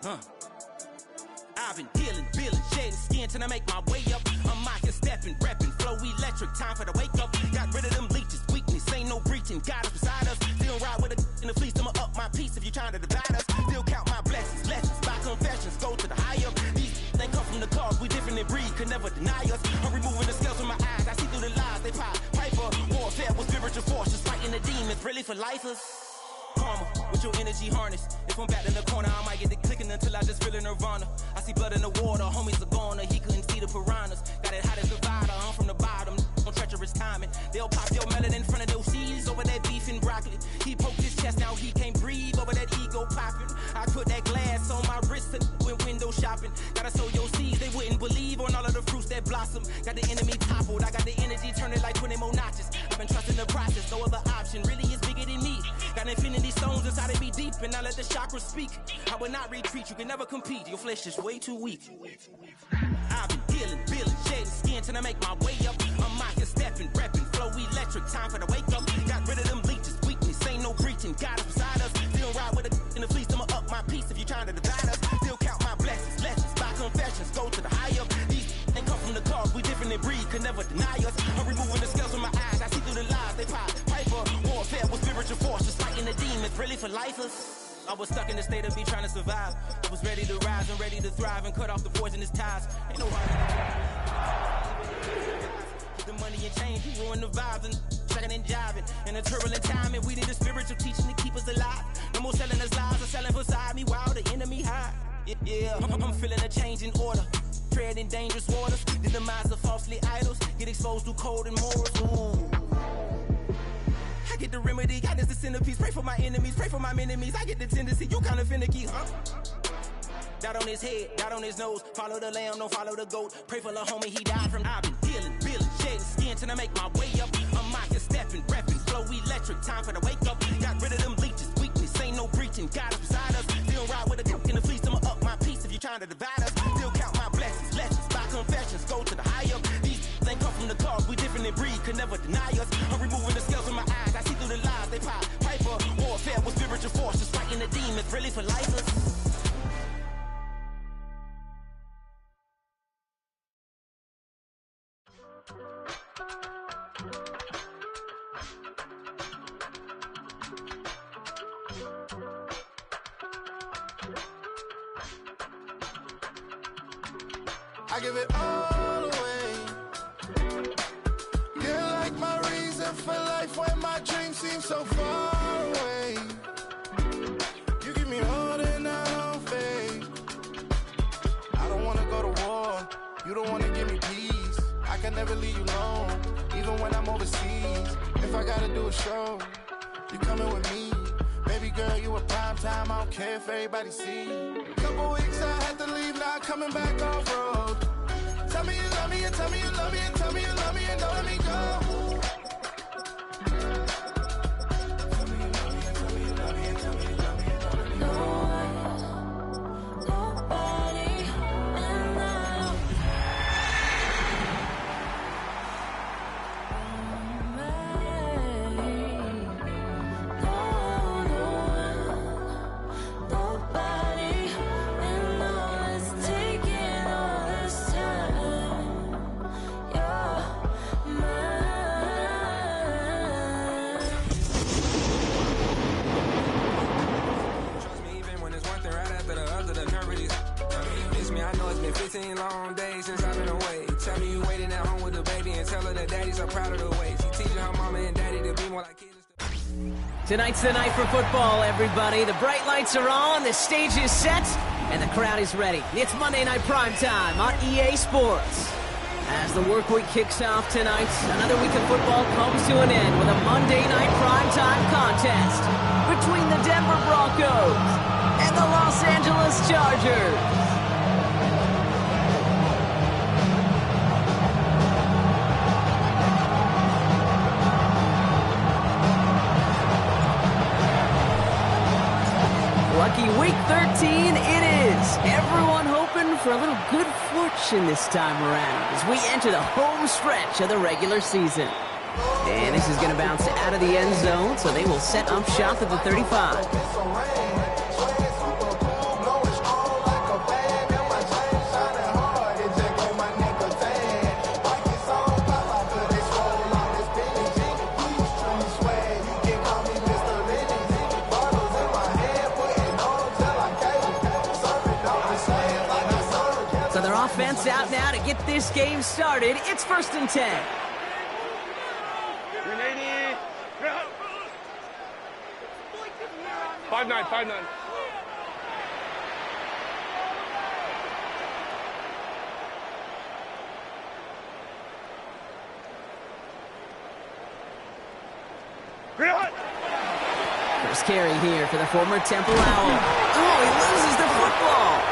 I've been dealing, feeling, shedding skin till I make my way up. I'm mocking, stepping, repping, flow electric, time for the wake up. Got rid of them leeches, weakness, ain't no breaching. God is beside us, still ride with a in the fleece. I'ma up my piece if you trying to divide us. Still count my blessings, lessons, by confessions, go to the higher. These they come from the cause, we different in breed, could never deny us. I'm removing the scales from my eyes, I see through the lies, they pop. Piper, warfare with spiritual forces, fighting the demons, really for lifers. Karma, with your energy harness. If I'm back in the corner, I might get the clicking until I just feel a nirvana. I see blood in the water, homies are gone, he couldn't see the piranhas. Got it hot as Nevada, I'm from the bottom, on treacherous timing. They'll pop your melon in front of those seeds over that beef and broccoli. He poked his chest, now he can't breathe over that ego popping. I put that glass on my wrist and went window shopping. Gotta sow your seeds, they wouldn't believe on all of the fruits that blossom. Got the enemy toppled, I got the energy turning like 20 more notches. I've been trusting the process, no other option really is bigger than me. Got infinity stones inside of me deep, and I let the chakras speak. I will not retreat, you can never compete, your flesh is way too weak. I've been dealing, feeling, shedding skin till I make my way up. I'm mocking, stepping, repping, flow electric, time for the wake up. Got rid of them leeches, weakness, ain't no breaching. God is beside us, still ride with a in the fleece. I'ma up my piece if you trying to divide us. Still count my blessings, lessons, by confessions, go to the higher. These ain't come from the cause, we different in breed, could never deny us. I'm removing the scales from my eyes, I see through the lies, they pop. Piper, warfare with spiritual forces, fighting the demons, really for lifers. I was stuck in the state of me trying to survive. I was ready to rise and ready to thrive and cut off the poisonous ties. Ain't no the money and change, you ruin the vibes and checking and jiving. In a turbulent time, and we need a spiritual teaching to keep us alive. No more selling us lies or selling beside me while the enemy hide. Yeah, I'm feeling a change in order. Tread in dangerous waters. The demise of falsely idols. Get exposed through code and morals. Ooh. I get the remedy, God is the centerpiece. Pray for my enemies, pray for my enemies. I get the tendency, you kinda finicky, huh? Dot on his head, dot on his nose. Follow the lamb, don't follow the goat. Pray for the homie, he died from. I've been dealing, feeling, shedding skin till I make my way up. I'm mocking, stepping, repping, flow electric, time for the wake up. Got rid of them leeches, weakness, ain't no breaching. God is beside us, still ride with a cook in the fleece. I'ma up my piece if you trying to divide us. Still count my blessings, lessons, by confessions, go to the higher. These ain't come from the cause, we different in breed, could never deny us. I'm removing the scales from my eyes, I see through the lies, they pop. Piper, warfare with spiritual forces, fighting the demons, really for lifers. I give it all away. You're like my reason for life when my dreams seem so far away. You give me all that I don't fade. I don't wanna go to war. You don't wanna give me peace. I can never leave you alone, even when I'm overseas. If I gotta do a show, you coming with me. Baby girl, you a prime time. I don't care if everybody see. Couple weeks I had to leave, now coming back off road. Tell me you love me and tell me you love me and tell me you love me and don't let me go. Long days since I've been away. Tell me you waiting at home with the baby and tell her that daddy's so proud of the way. She teaching her mama and daddy to be more like kids. Tonight's the night for football, everybody. The bright lights are on, the stage is set, and the crowd is ready. It's Monday Night Primetime on EA Sports. As the work week kicks off tonight, another week of football comes to an end with a Monday Night Primetime contest between the Denver Broncos and the Los Angeles Chargers. Lucky week 13 it is. Everyone hoping for a little good fortune this time around as we enter the home stretch of the regular season. And this is going to bounce out of the end zone, so they will set up shop at the 35. this game started. It's 1st and 10. 5-9, 5-9. First carry here for the former Temple Owl. Oh, he loses the football.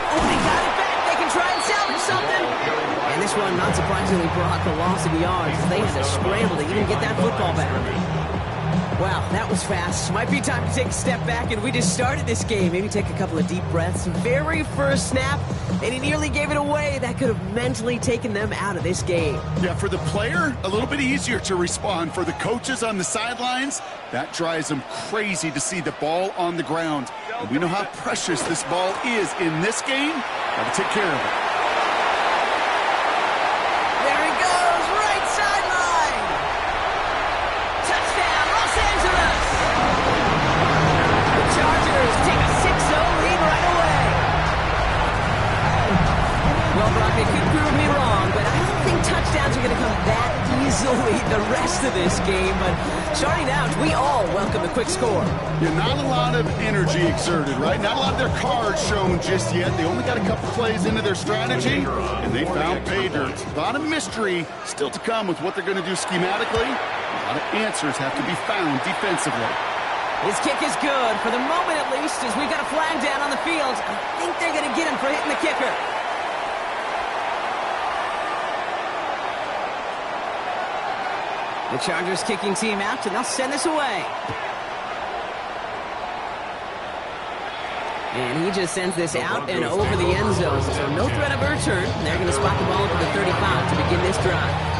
Oh, they got it back. They can try and salvage something. And this one, not surprisingly, brought the loss of yards. They had to scramble to even get that football back. Wow, that was fast. Might be time to take a step back, and we just started this game. Maybe take a couple of deep breaths. Very first snap, and he nearly gave it away. That could have mentally taken them out of this game. Yeah, for the player, a little bit easier to respond. For the coaches on the sidelines, that drives them crazy to see the ball on the ground. And we know how precious this ball is in this game. Got to take care of it. There he goes, right sideline. Touchdown, Los Angeles. The Chargers take a 6-0 lead right away. Well, Brock, they could prove me wrong, but I don't think touchdowns are going to come that easily the rest of this game. But starting out, we all welcome a quick score. Yeah, not a lot of energy exerted, right? Not a lot of their cards shown just yet. They only got a couple plays into their strategy, and they found pay dirt. A lot of mystery still to come with what they're going to do schematically. A lot of answers have to be found defensively. His kick is good, for the moment at least, as we got a flag down on the field. I think they're going to get him for hitting the kicker. The Chargers kicking team out, and they'll send this away. And he just sends this out and over the end zone. So no threat of a return. They're going to spot the ball at the 35 to begin this drive.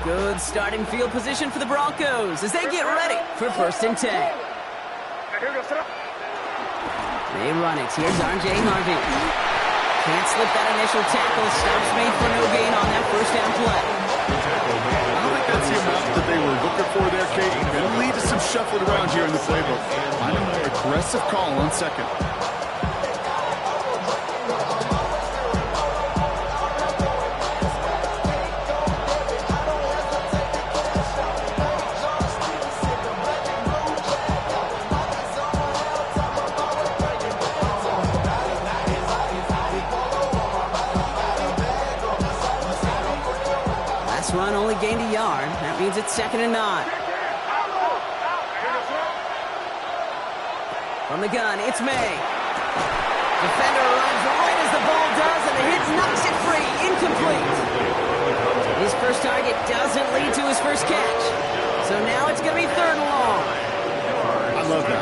Good starting field position for the Broncos as they get ready for 1st and 10. They run it. Here's R.J. Harvey. Can't slip that initial tackle. Stops made for no gain on that first down play. I don't think that's the amount that they were looking for there, Kate. Going to lead to some shuffling around here in the playbook. Find a more aggressive call on second. Run only gained a yard. That means it's 2nd and 9. From the gun, it's May. Defender runs right as the ball does, and the hit knocks it free. Incomplete. His first target doesn't lead to his first catch. So now it's going to be 3rd and long. I love that.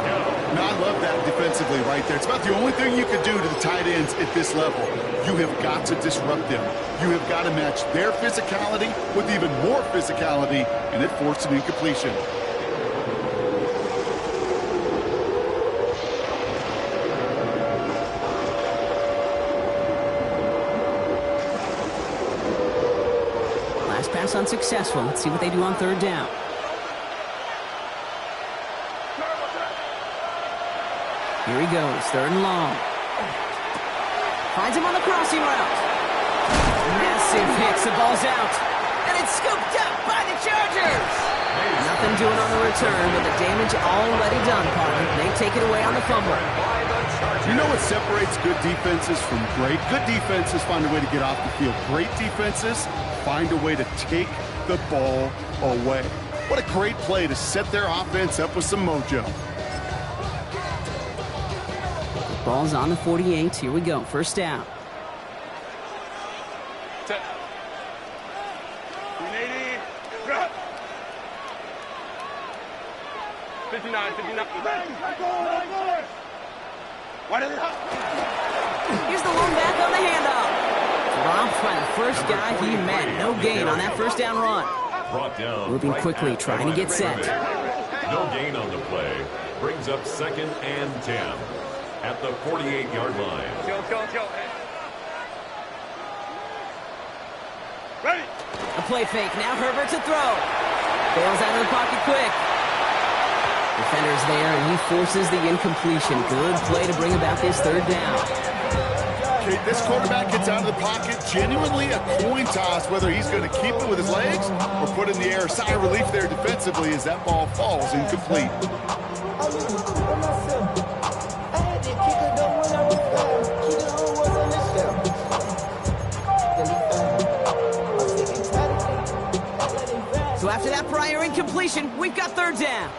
No, I love that defensively right there. It's about the only thing you could do to the tight ends at this level. You have got to disrupt them. You have got to match their physicality with even more physicality, and it forced an incompletion. Last pass unsuccessful. Let's see what they do on 3rd down. Here he goes, 3rd and long. Finds him on the crossing route. Massive hits, the ball's out. And it's scooped up by the Chargers. Nothing doing on the return, but the damage already done, partner. They take it away on the fumble. You know what separates good defenses from great? Good defenses find a way to get off the field. Great defenses find a way to take the ball away. What a great play to set their offense up with some mojo. Ball's on the 48. Here we go. 1st down. Here's the one back on the handoff. Dropped by the first guy he met. No gain on that first down run. Brought down moving right quickly, trying to get set. No gain on the play. Brings up 2nd and 10 at the 48-yard line. A play fake. Now Herbert to throw. Bails out of the pocket quick. Defender's there, and he forces the incompletion. Good play to bring about this third down. Okay, this quarterback gets out of the pocket. Genuinely a coin toss whether he's going to keep it with his legs or put it in the air. Sigh of relief there defensively as that ball falls incomplete. So after that prior incompletion, we've got third down.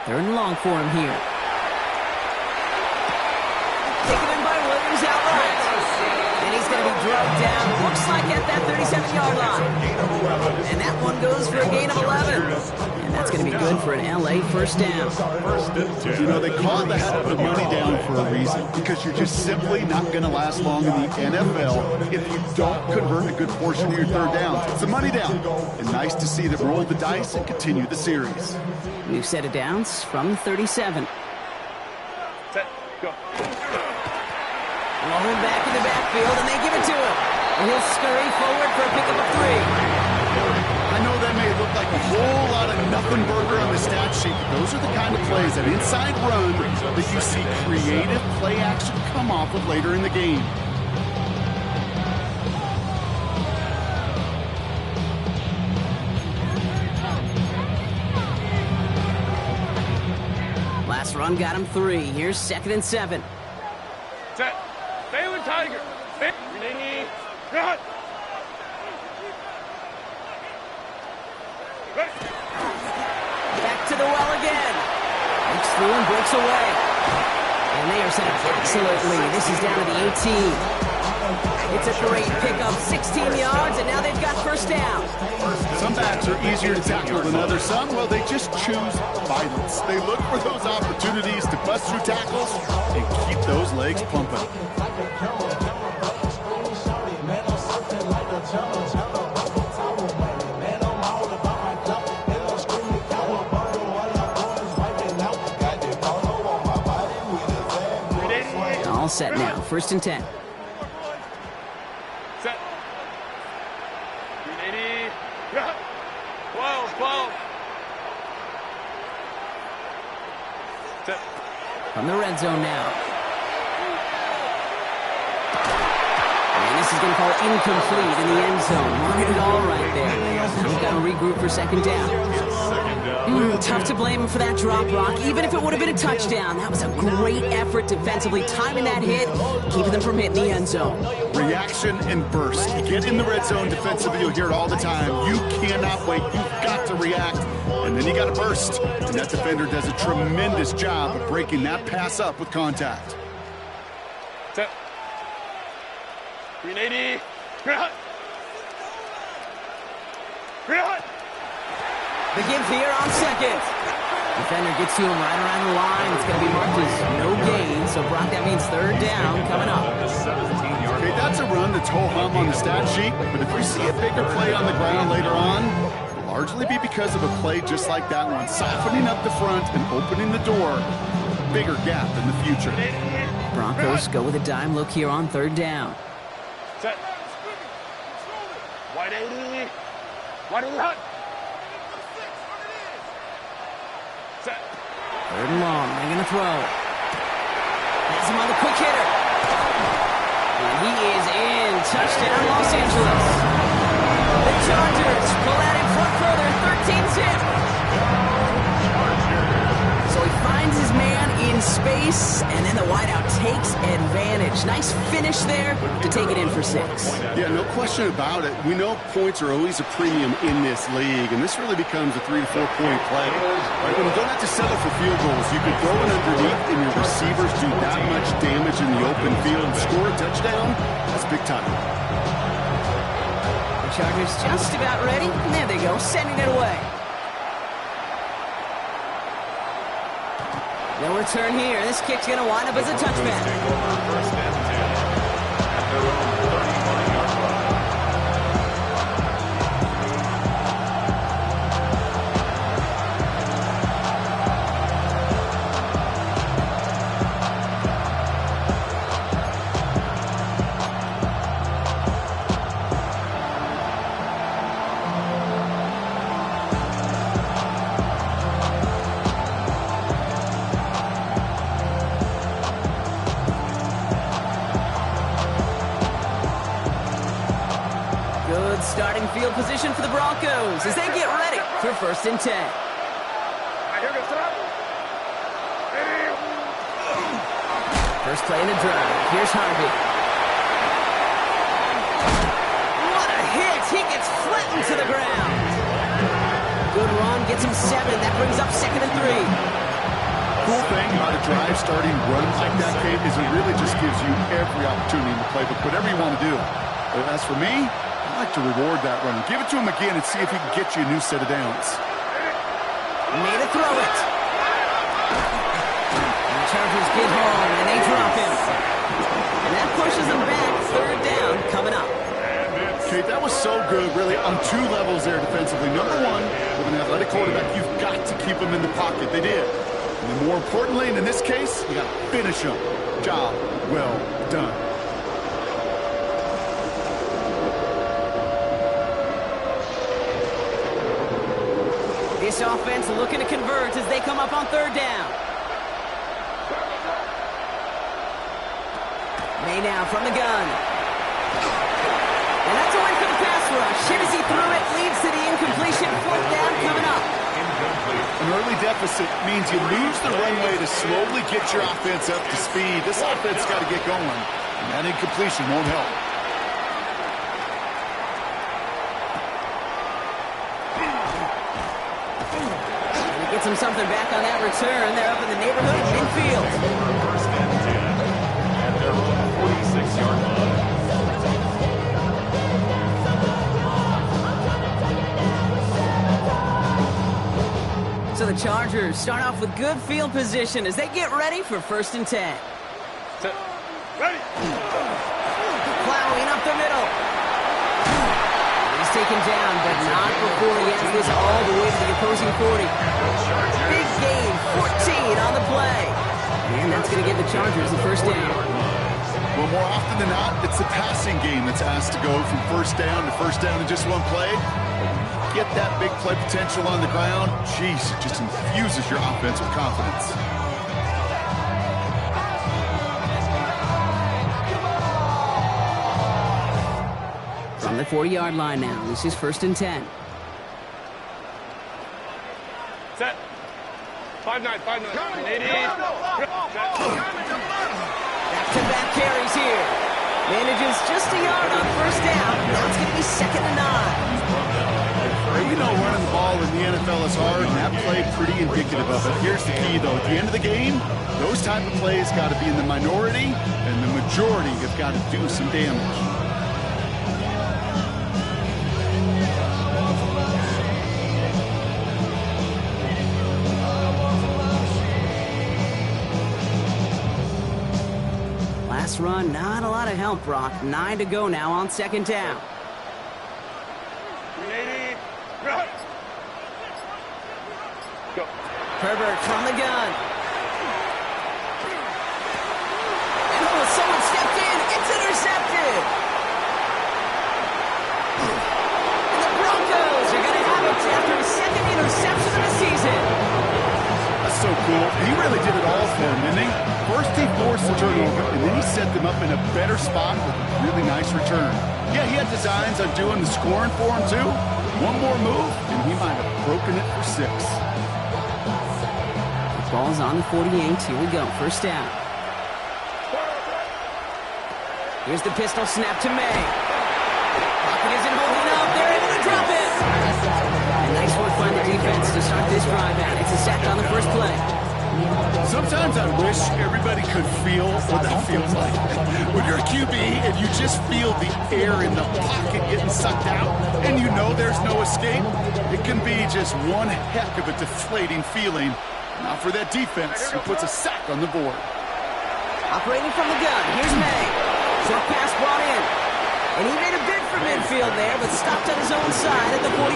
Third and long for him here. Taken in by Williams outright. And he's going to be drugged down, looks like at that 37-yard line. And that one goes for a gain of 11. And that's going to be good for an LA first down. You know, they call it the money down for a reason, because you're just simply not going to last long in the NFL if you don't convert a good portion of your third downs. It's the money down. And nice to see them roll the dice and continue the series. New set of downs from 37. Set, go. Rolling back in the backfield, and they give it to him. And he'll scurry forward for a pickup of 3. I know that may look like a whole lot of nothing burger on the stat sheet, but those are the kind of plays, that inside run, that you see creative play action come off of later in the game. Last run got him 3. Here's 2nd and 7. Set. Balin Tiger. Ready. Cut. Back to the well again. Breaks through and breaks away. And they are set up excellently. This is down to the 18. It's a great pickup, 16 yards, and now they've got first down. Some backs are easier to tackle than others. Some, well, they just choose violence. They look for those opportunities to bust through tackles and keep those legs pumping. All set now, 1st and 10. Set. 380. Cut. 12. Set. From the red zone now. And this is going to fall incomplete in the end zone. Wanted it all right there. Now we've got to regroup for 2nd down. Tough to blame him for that drop, Rock. Even if it would have been a touchdown, that was a great effort defensively, timing that hit, keeping them from hitting the end zone. Reaction and burst. You get in the red zone defensively, you'll hear it all the time. You cannot wait. You've got to react. And then you got to burst. And that defender does a tremendous job of breaking that pass up with contact. Set. 380. Cut. Cut. The give here on 2nd. Defender gets to him right around the line. It's going to be marked as no gain. So, Brock, that means 3rd down coming up. Okay, that's a run that's ho-hum on the stat sheet. But if we see a bigger play on the ground later on, it'll largely be because of a play just like that one. Softening up the front and opening the door. Bigger gap in the future. Broncos go with a dime look here on 3rd down. Set. Wide 80. Wide 80 hot. Set. 3rd and long. They're going to throw. Has him on the quick hitter. And he is in. Touchdown, Los Angeles. The Chargers pull out in front further. 13-zip. So he finds his man in space, and then the wideout takes advantage. Nice finish there to take it in for 6. Yeah, no question about it. We know points are always a premium in this league, and this really becomes a 3 to 4 point play. Right, when you don't have to settle for field goals, you can throw it underneath, and your receivers do that much damage in the open field and score a touchdown. That's big time. The Chargers just about ready. And there they go, sending it away. No return here. This kick's going to wind up as a touchback. First and 10 at their own 31-yard line. Starting field position for the Broncos as they get ready for 1st and 10. First play in the drive. Here's Harvey. What a hit! He gets flattened to the ground. Good run, gets him 7. That brings up 2nd and 3. Cool thing about a drive starting run like that, Kate, is it really just gives you every opportunity in the playbook, whatever you want to do. But as for me, I like to reward that run. Give it to him again and see if he can get you a new set of downs. Made a throw it. The Chargers get home and they drop him. And that pushes them back. 3rd down coming up. Kate, that was so good, really, on 2 levels there defensively. Number 1, with an athletic quarterback, you've got to keep him in the pocket. They did. And then more importantly, and in this case, you got to finish him. Job well done. This offense looking to convert as they come up on 3rd down. May now from the gun. And that's a win for the pass rush. Shinsey threw it, leads to the incompletion. 4th down coming up. An early deficit means you lose the runway to slowly get your offense up to speed. This offense got to get going, and that incompletion won't help. And he gets him something back on that return. They're up in the neighborhood of midfield. 1st and 10 at their own 46-yard line. So the Chargers start off with good field position as they get ready for 1st and 10. Ready. Plowing up the middle. He's taken down, but not before he has this all the way to the opposing 40. Big gain, 14 on the play. And that's going to give the Chargers the 1st down. Well, more often than not, it's the passing game that's asked to go from 1st down to 1st down in just 1 play. Get that big play potential on the ground. Jeez, it just infuses your offense with confidence. From the 40-yard line now, this is 1st and 10. Set. 5-9, 5-9. Back-to-back carries here. Manages just a yard on 1st down. Now it's going to be 2nd and 9. You know, running the ball in the NFL is hard, and that play pretty indicative of it. Here's the key, though. At the end of the game, those type of plays got to be in the minority, and the majority have got to do some damage. Last run, not a lot of help, Brock. 9 to go now on 2nd down. 380. Run. Go. Herbert from the gun. And oh, someone stepped in. It's intercepted. And the Broncos are going to have it after his 2nd interception of the season. That's so cool. He really did it all for him, didn't he? First he forced the turnover, and then he set them up in a better spot with a really nice return. Yeah, he had designs on doing the scoring for him, too. One more move, and he might have broken it for 6. The ball's on the 48. Here we go. 1st down. Here's the pistol snap to May. Pocket isn't holding up. They're able to drop it. And nice work by the defense to start this drive out. It's a sack on the 1st play. Sometimes I wish everybody could feel what that feels like. When you're a QB and you just feel the air in the pocket getting sucked out and you know there's no escape, it can be just one heck of a deflating feeling. Not for that defense who puts a sack on the board. Operating from the gun, here's May. Short pass brought in. And he made a bid for midfield there, but stopped on his own side at the 49.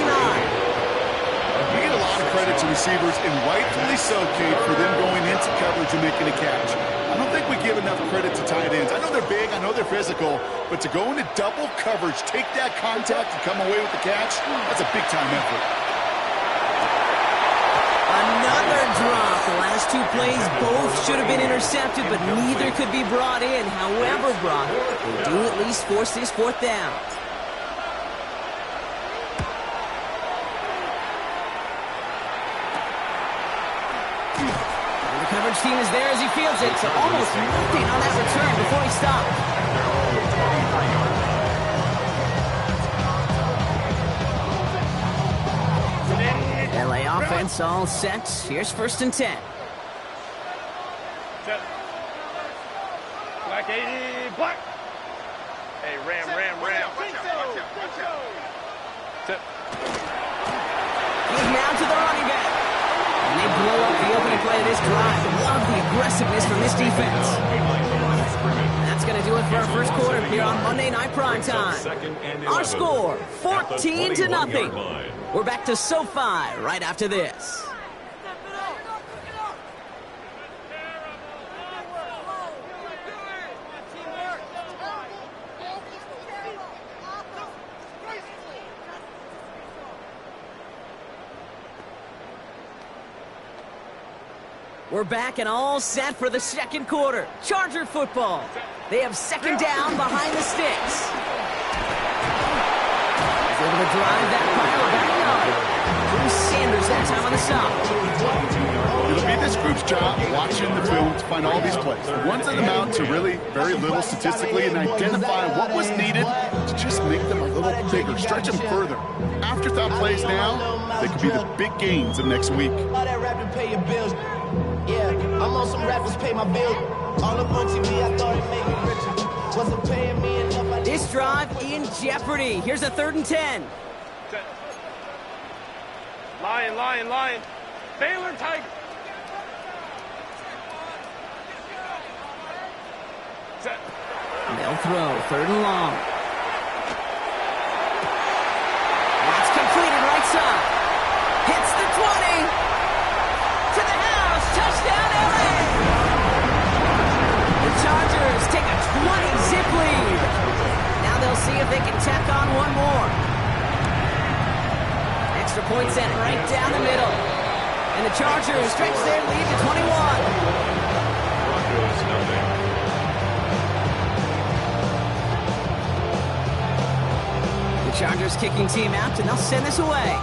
You get a lot of credit to receivers, and rightfully so, Kate, for them going into coverage and making a catch. I don't think we give enough credit to tight ends. I know they're big, I know they're physical, but to go into double coverage, take that contact, and come away with the catch, that's a big-time effort. Another drop. The last 2 plays both should have been intercepted, but neither could be brought in. However, Brock, they do at least force this 4th down. team is there as he fields it, so almost nothing on that return before he stopped. LA offense all set. Here's 1st and 10. Set. Black 80, black. Hey, ram. Set. He's now to the running back. And they blow up the opening play of this drive. Love the aggressiveness from this defense. That's going to do it for our first quarter here on Monday Night Primetime. Our score, 14-0. We're back to SoFi right after this. We're back and all set for the second quarter. Charger football. They have 2nd down behind the sticks. He's able to drive that pile back yard. Bruce Sanders that time on the stop. It'll be this group's job watching the film to find all these plays. The ones that amount to really very little statistically and identify what was needed to just make them a little bigger, stretch them further. Afterthought plays now, they could be the big gains of next week. All that rapping pay your bills. Yeah, I'm on some rappers pay my bill. All up on TV, I thought it made me richer. Wasn't paying me enough. This drive in jeopardy. Here's a 3rd and 10. Set. Lion. Baylor Tiger. Set. They'll throw 3rd and long. That's completed right side. Hits the 20. To the house. Touchdown, LA. The Chargers take a 20-zip lead. Now they'll see if they can tack on one more. Extra point sent right down the middle. And the Chargers stretch their lead to 21. Broncos nothing. The Chargers kicking team out, and they'll send this away.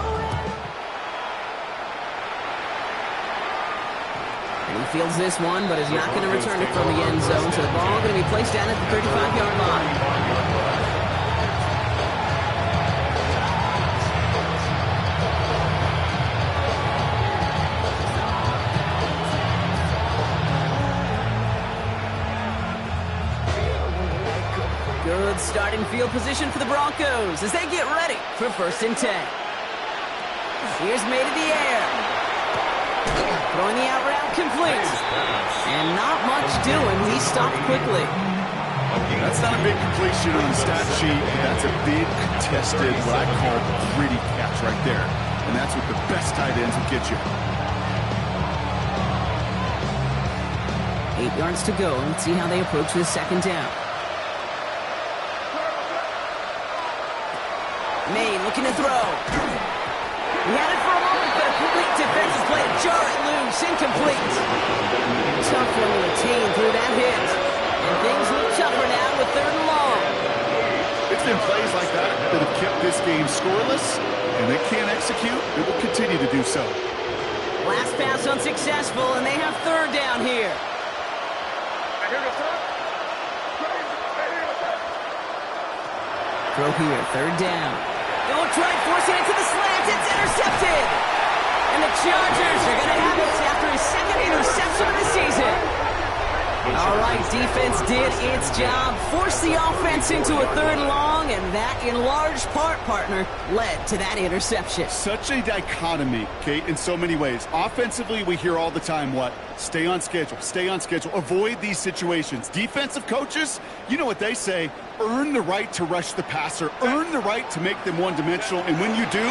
And he fields this one, but is not going to return it from the end zone, so the ball going to be placed down at the 35-yard line. Good starting field position for the Broncos as they get ready for 1st and 10. Here's made in the air. Throwing the out route complete. And not much doing. He stopped quickly. That's not a big completion on the stat sheet, but that's a big contested, what I call gritty catch right there. And that's what the best tight ends will get you. 8 yards to go. Let's see how they approach this 2nd down. Maine looking to throw. He had it for a moment, but a complete defensive play to jar it loose. Incomplete. Tough one to attain through that hit. And things look tougher now with 3rd and long. It's been plays like that that have kept this game scoreless, and they can't execute. It will continue to do so. Last pass unsuccessful, and they have 3rd down here. Throw here, 3rd down. Don't try forcing it to the slant. It's intercepted. And the Chargers are going to have it after his 2nd interception of the season. All right, defense did its job. Forced the offense into a 3rd long, and that, in large part, partner, led to that interception. Such a dichotomy, Kate, in so many ways. Offensively, we hear all the time what? Stay on schedule, avoid these situations. Defensive coaches, you know what they say, earn the right to rush the passer, earn the right to make them one-dimensional, and when you do,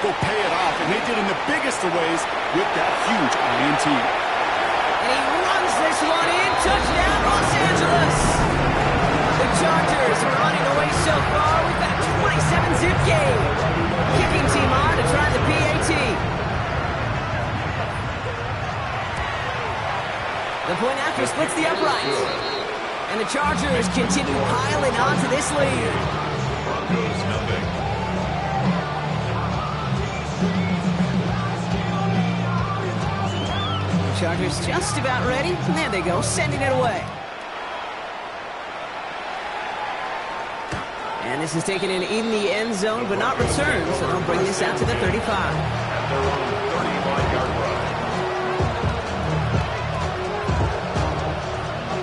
go pay it off. And they did in the biggest of ways with that huge INT. And he runs this one in. Touchdown, Los Angeles. The Chargers are running away so far. We've got a 27-zip game. Kicking team on to try the PAT. The point after splits the uprights. And the Chargers continue piling onto this lead. Broncos nothing. Chargers just about ready. And there they go, sending it away. And this is taken in the end zone, but not returned, so they'll bring this out to the 35. At their own 35-yard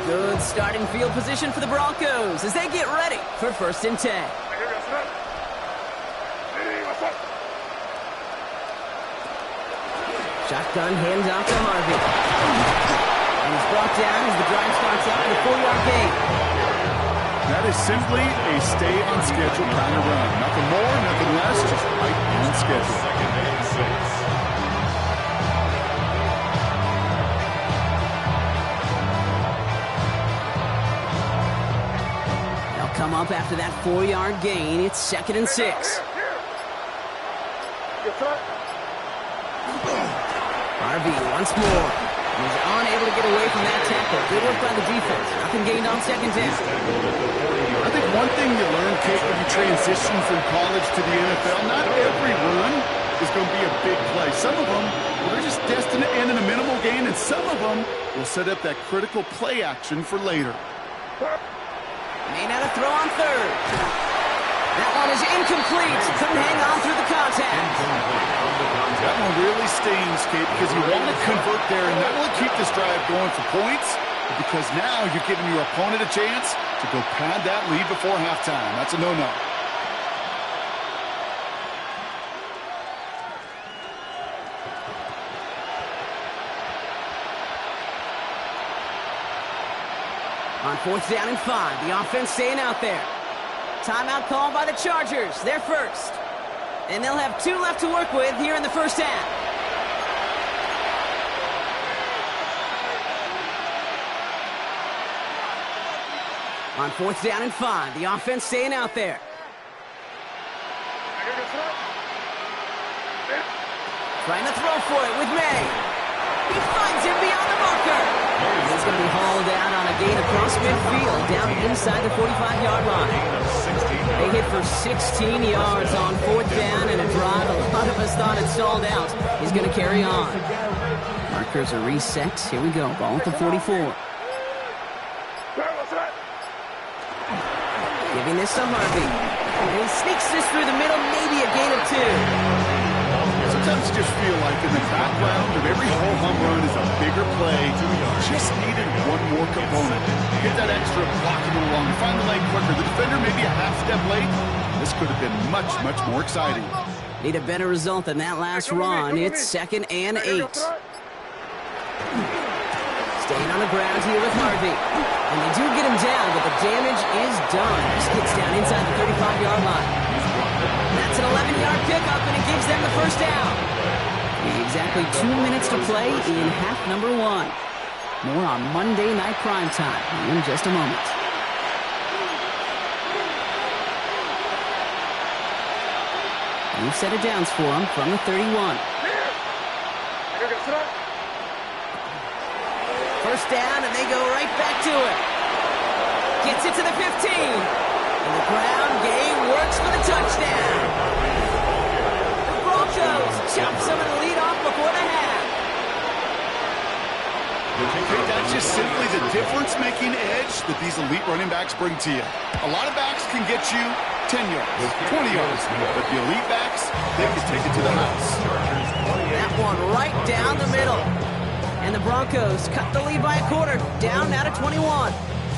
line. Good starting field position for the Broncos as they get ready for 1st and 10. Shotgun handoff to Harvey. And he's brought down as the drive starts out with a 4-yard gain. That is simply a stay on schedule kind of run. Nothing more, nothing less, just right on schedule. 2nd and 6. They'll come up after that 4-yard gain. It's 2nd and 6. Harvey once more. He's unable to get away from that tackle. Good work by the defense. Nothing gained on 2nd down. I think one thing you learn, Kate, when you transition from college to the NFL, not every run is going to be a big play. Some of them, well, they're just destined to end in a minimal gain, and some of them will set up that critical play action for later. May not have throw on 3rd. That one is incomplete. Couldn't hang on through the contact. That one really stings, Kate, because you want to convert there and not only keep this drive going for points, but because now you're giving your opponent a chance to go pad that lead before halftime. That's a no-no. On 4th down and 5, the offense staying out there. Timeout called by the Chargers. They're first. And they'll have 2 left to work with here in the 1st half. On 4th down and 5, the offense staying out there. Trying to throw for it with May. He finds him beyond the marker. He's going to be hauled out on a gain across midfield, down inside the 45-yard line. They hit for 16 yards on 4th down and a drive a lot of us thought had stalled out. He's going to carry on. Markers are reset. Here we go. Ball at the 44. Giving this to Harvey. And he sneaks this through the middle, maybe a gain of 2. Sometimes you just feel like in the background of every whole home run is a bigger play. Just needed one more component. Get that extra blocking along. Find the lane quicker. The defender maybe a half step late. This could have been much, much more exciting. Need a better result than that last run. It's 2nd and 8. Staying on the ground here with Harvey. And they do get him down, but the damage is done. This gets down inside the 35-yard line. That's an 11-yard pickup, and it gives them the 1st down. Exactly 2 minutes to play in half number 1. More on Monday Night Primetime in just a moment. New set of downs for him from the 31. 1st down, and they go right back to it. Gets it to the 15. And the ground game works for the touchdown. The Broncos chop some of the lead off before the half. That's just simply the difference-making edge that these elite running backs bring to you. A lot of backs can get you 10 yards, 20 yards, but the elite backs, they can take it to the house. That one right down the middle. And the Broncos cut the lead by a quarter, down now to 21.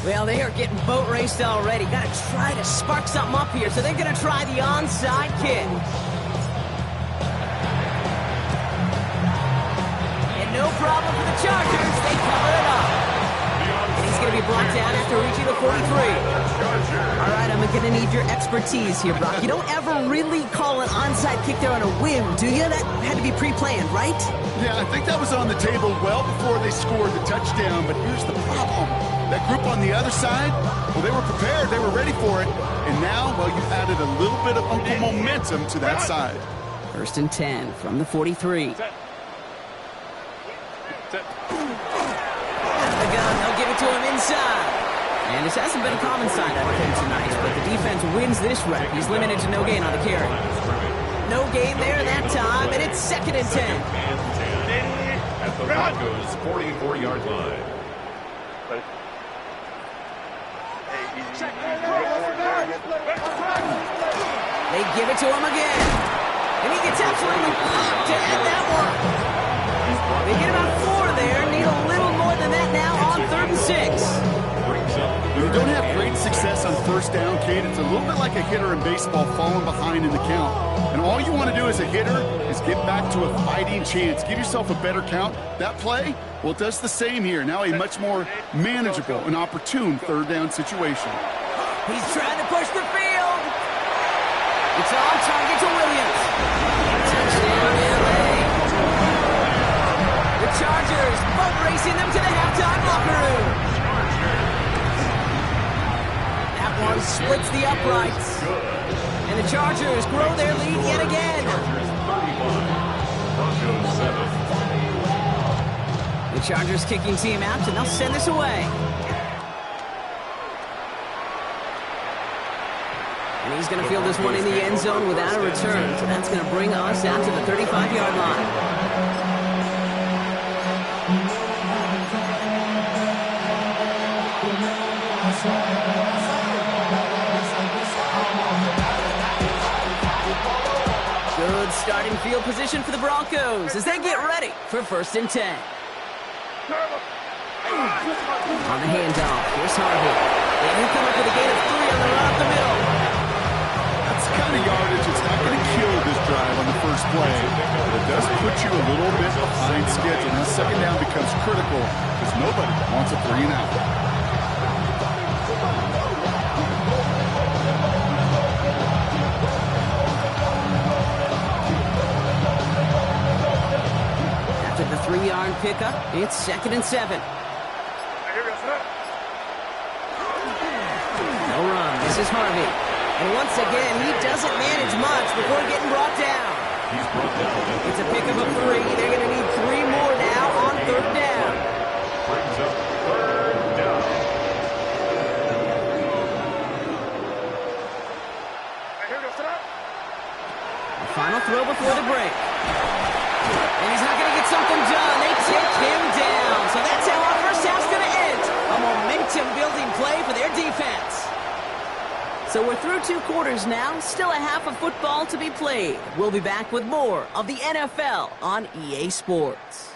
Well, they are getting boat raced already. Got to try to spark something up here, so they're going to try the onside kick. And no problem for the Chargers. They cover it up. And he's going to be brought down after reaching the 43. All right, I'm going to need your expertise here, Brock. You don't ever really call an onside kick there on a whim, do you? That had to be pre-planned, right? Yeah, I think that was on the table well before they scored the touchdown, but here's the problem. That group on the other side, well, they were prepared. They were ready for it. And now, well, you added a little bit of Uncle momentum to that side. 1st and 10 from the 43. Set. Out of the gun, they'll give it to him inside. And this hasn't been a common sign out of him tonight, but the defense wins this rep. He's limited to no gain on the carry. No gain there that time, and it's 2nd and 10. at the Broncos' 44-yard line. They give it to him again. And he gets absolutely popped to end that one. They get about 4 there. Need a little more than that now on 3rd and 6. When you don't have great success on first down, Kate, it's a little bit like a hitter in baseball falling behind in the count. And all you want to do as a hitter is get back to a fighting chance. Give yourself a better count. That play, well, it does the same here. Now a much more manageable and opportune 3rd down situation. He's trying to push the field. It's on target to Williams. Touchdown, LA. The Chargers boat racing them to the halftime locker room. That one splits the uprights. And the Chargers grow their lead yet again. The Chargers kicking team out, and they'll send this away. And he's going to field this one in the end zone without a return. So that's going to bring us out to the 35-yard line. Good starting field position for the Broncos as they get ready for 1st and 10. On the handoff, here's Harvey. And he'll come up with a gain of 3 on the run up the middle. That's the kind of yardage. It's not going to kill this drive on the first play, but it does put you a little bit behind schedule. Now 2nd down becomes critical because nobody wants a 3 and out. After the 3-yard pickup, it's 2nd and 7. No run. This is Harvey. And once again, he doesn't manage much before getting brought down. It's a pickup of 3. They're going to need 3 more now on 3rd down. Brings up 3rd down. The final throw before the break. And he's not going to get something done. They take him down. So that's how our first half's going to end. A momentum-building play for their defense. So we're through 2 quarters now. Still a half of football to be played. We'll be back with more of the NFL on EA Sports.